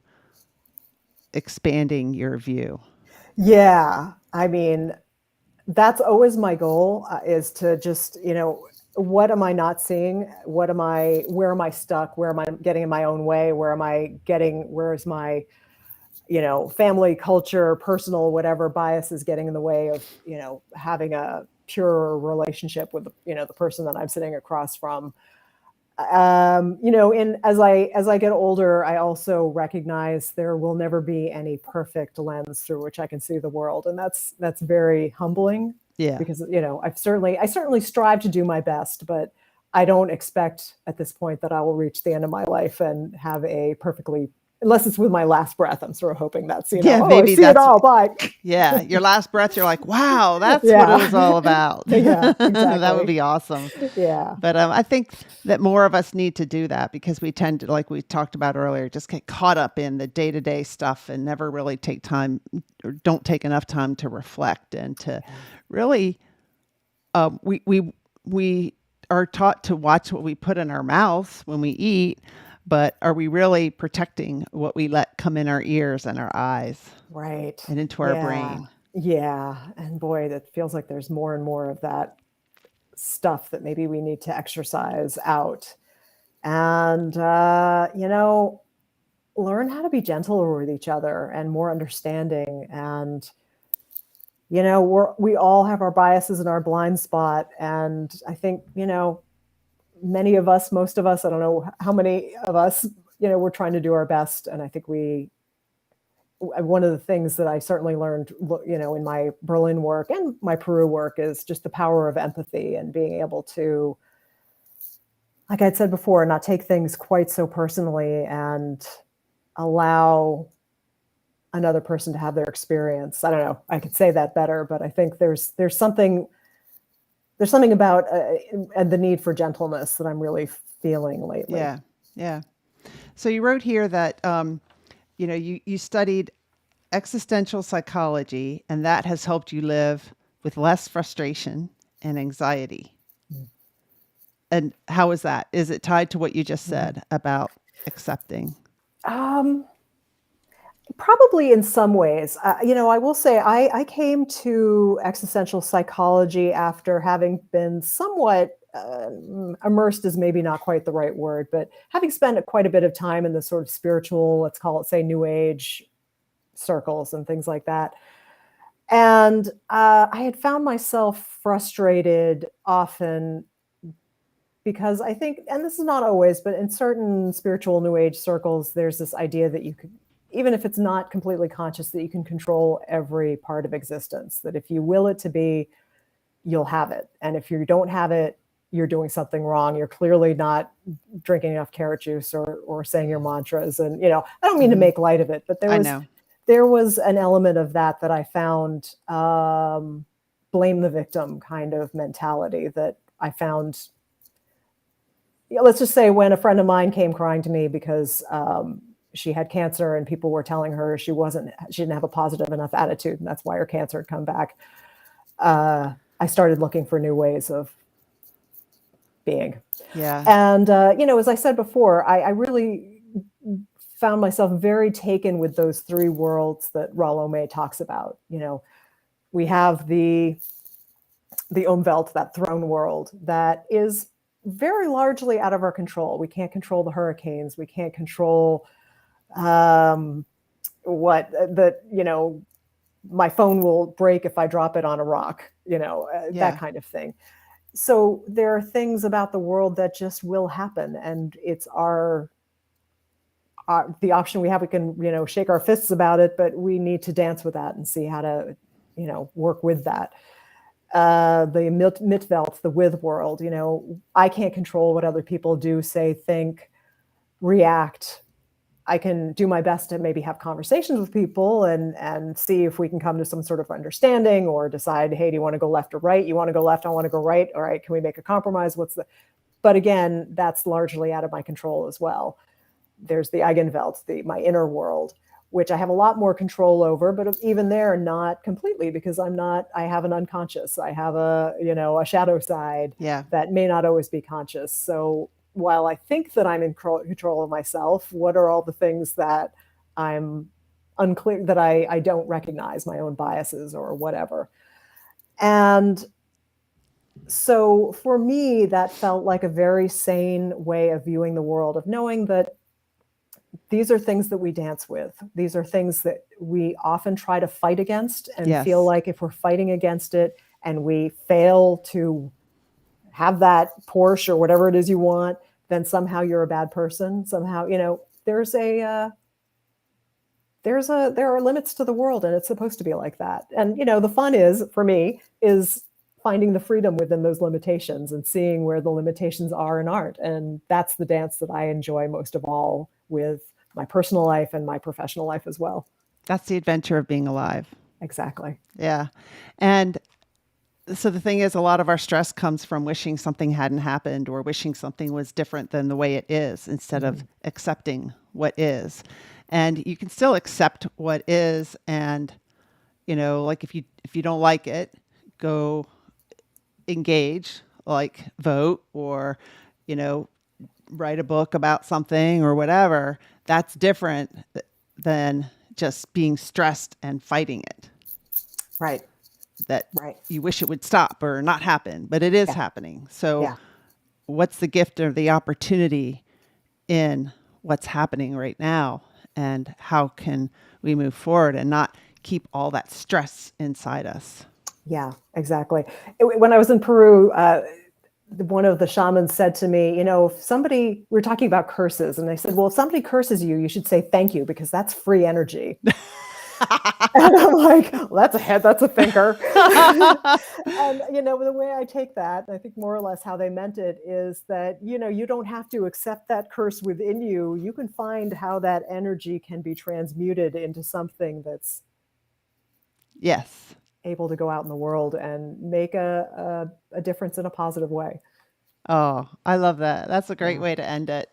expanding your view. Yeah. I mean, that's always my goal, is to just, what am I not seeing? Where am I stuck? Where am I getting in my own way? Where is my, family, culture, personal, whatever biases getting in the way of, having a pure relationship with, the person that I'm sitting across from. And as I get older, I also recognize there will never be any perfect lens through which I can see the world. And that's very humbling. Yeah. Because, I certainly strive to do my best, but I don't expect at this point that I will reach the end of my life and have a perfectly, unless it's with my last breath. I'm sort of hoping that's, maybe I see it all, bye. Yeah. Your last breath, you're like, wow, that's what it was all about. Yeah, exactly. That would be awesome. Yeah. But I think that more of us need to do that, because we tend to, like we talked about earlier, just get caught up in the day-to-day stuff and never really take time, or don't take enough time to reflect and to really, we are taught to watch what we put in our mouths when we eat, but are we really protecting what we let come in our ears and our eyes? Right. And into our brain? Yeah. And boy, that feels like there's more and more of that stuff that maybe we need to exercise out. And, learn how to be gentler with each other and more understanding. And, we all have our biases and our blind spot. And I think, many of us, most of us, I don't know how many of us, we're trying to do our best. And I think one of the things that I certainly learned, in my Berlin work and my Peru work is just the power of empathy and being able to, like I said before, not take things quite so personally and allow another person to have their experience. I don't know, I could say that better, but I think there's something about the need for gentleness that I'm really feeling lately. Yeah. Yeah. So you wrote here that, you studied existential psychology, and that has helped you live with less frustration and anxiety. And how is that? Is it tied to what you just said about accepting? Um, Probably in some ways. I will say I came to existential psychology after having been somewhat immersed is maybe not quite the right word, but having spent quite a bit of time in the sort of spiritual, let's call it, say, New Age circles and things like that. And I had found myself frustrated often because I think, and this is not always, but in certain spiritual New Age circles, there's this idea that you could, even if it's not completely conscious, that you can control every part of existence, that if you will it to be, you'll have it. And if you don't have it, you're doing something wrong. You're clearly not drinking enough carrot juice or saying your mantras. And, I don't mean to make light of it, but I know. there was an element of that I found, blame the victim kind of mentality that I found. Let's just say when a friend of mine came crying to me because she had cancer and people were telling her she didn't have a positive enough attitude and that's why her cancer had come back. I started looking for new ways of being. Yeah. And, as I said before, I really found myself very taken with those three worlds that Rollo May talks about. We have the Umwelt, that throne world that is very largely out of our control. We can't control the hurricanes. We can't control my phone will break if I drop it on a rock, that kind of thing. So there are things about the world that just will happen. And it's the option we have. We can, shake our fists about it, but we need to dance with that and see how to, work with that. The Mitwelt, the with world, I can't control what other people do, say, think, react. I can do my best to maybe have conversations with people and see if we can come to some sort of understanding or decide, hey, do you want to go left or right? You want to go left? I want to go right. All right. Can we make a compromise? But again, that's largely out of my control as well. There's the Eigenwelt, my inner world, which I have a lot more control over, but even there, not completely, because I have an unconscious. I have a shadow side that may not always be conscious. So while I think that I'm in control of myself, what are all the things that I'm unclear, that I don't recognize, my own biases or whatever. And so for me, that felt like a very sane way of viewing the world, of knowing that these are things that we dance with. These are things that we often try to fight against and feel like if we're fighting against it and we fail to have that Porsche or whatever it is you want, then somehow you're a bad person. Somehow, there are limits to the world, and it's supposed to be like that. And, the fun is, for me, is finding the freedom within those limitations and seeing where the limitations are and aren't. And that's the dance that I enjoy most of all with my personal life and my professional life as well. That's the adventure of being alive. Exactly. Yeah. And so the thing is, a lot of our stress comes from wishing something hadn't happened or wishing something was different than the way it is, instead of accepting what is. And you can still accept what is. And, like if you don't like it, go engage, like vote or, write a book about something or whatever. That's different than just being stressed and fighting it. Right. that Right. you wish it would stop or not happen, but it is Yeah. happening. So Yeah. what's the gift or the opportunity in what's happening right now? And how can we move forward and not keep all that stress inside us? Yeah, exactly. When I was in Peru, one of the shamans said to me, if somebody, we were talking about curses, and they said, well, if somebody curses you, you should say thank you because that's free energy. And I'm like, well, that's a thinker. And, the way I take that, I think more or less how they meant it is that, you don't have to accept that curse within you. You can find how that energy can be transmuted into something that's Yes. able to go out in the world and make a difference in a positive way. Oh, I love that. That's a great Yeah. way to end it.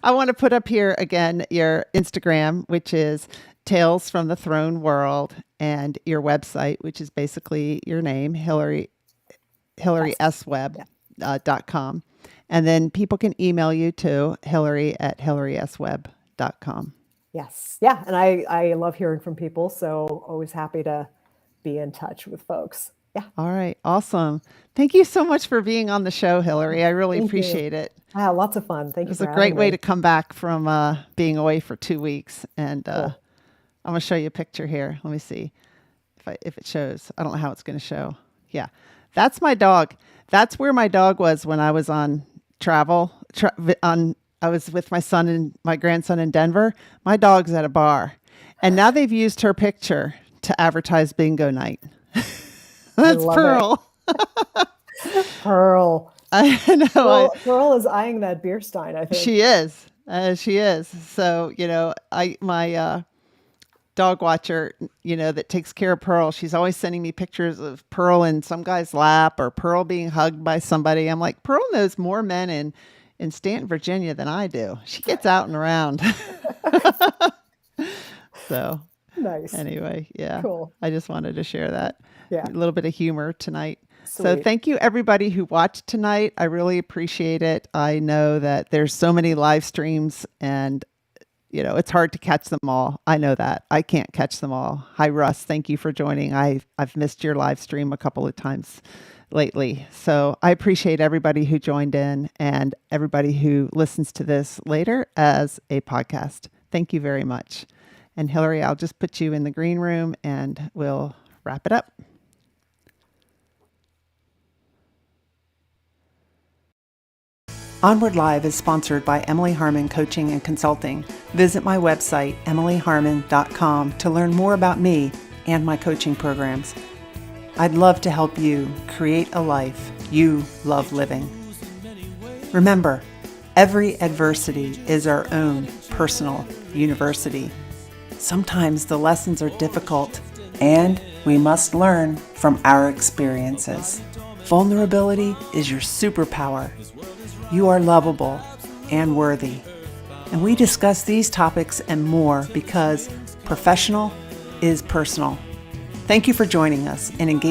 I want to put up here again your Instagram, which is Tales from the Throne World, and your website, which is basically your name, HillarySWebb.com. And then people can email you to Hillary@HillarySWebb.com. Yes. Yeah. And I love hearing from people. So always happy to be in touch with folks. Yeah. All right. Awesome. Thank you so much for being on the show, Hillary. I really Thank you. appreciate it. Wow, lots of fun. Thank It you was for a great having way me. to come back from being away for 2 weeks. And Cool. I'm going to show you a picture here. Let me see if it shows. I don't know how it's going to show. Yeah. That's my dog. That's where my dog was when I was on travel. I was with my son and my grandson in Denver. My dog's at a bar. And now they've used her picture to advertise bingo night. That's love Pearl. Pearl. I know. Pearl is eyeing that beer stein, I think. She is. She is. So, my dog watcher, that takes care of Pearl, she's always sending me pictures of Pearl in some guy's lap or Pearl being hugged by somebody. I'm like, Pearl knows more men in Stanton, Virginia than I do. She gets out and around. So Nice. anyway, yeah. Cool. I just wanted to share that. Yeah. A little bit of humor tonight. So Sweet. thank you everybody who watched tonight. I really appreciate it. I know that there's so many live streams and it's hard to catch them all. I know that. I can't catch them all. Hi Russ, thank you for joining. I've missed your live stream a couple of times lately. So I appreciate everybody who joined in and everybody who listens to this later as a podcast. Thank you very much. And Hillary, I'll just put you in the green room and we'll wrap it up. Onward Live is sponsored by Emily Harmon Coaching and Consulting. Visit my website, emilyharmon.com, to learn more about me and my coaching programs. I'd love to help you create a life you love living. Remember, every adversity is our own personal university. Sometimes the lessons are difficult, and we must learn from our experiences. Vulnerability is your superpower. You are lovable and worthy. And we discuss these topics and more because professional is personal. Thank you for joining us and engaging.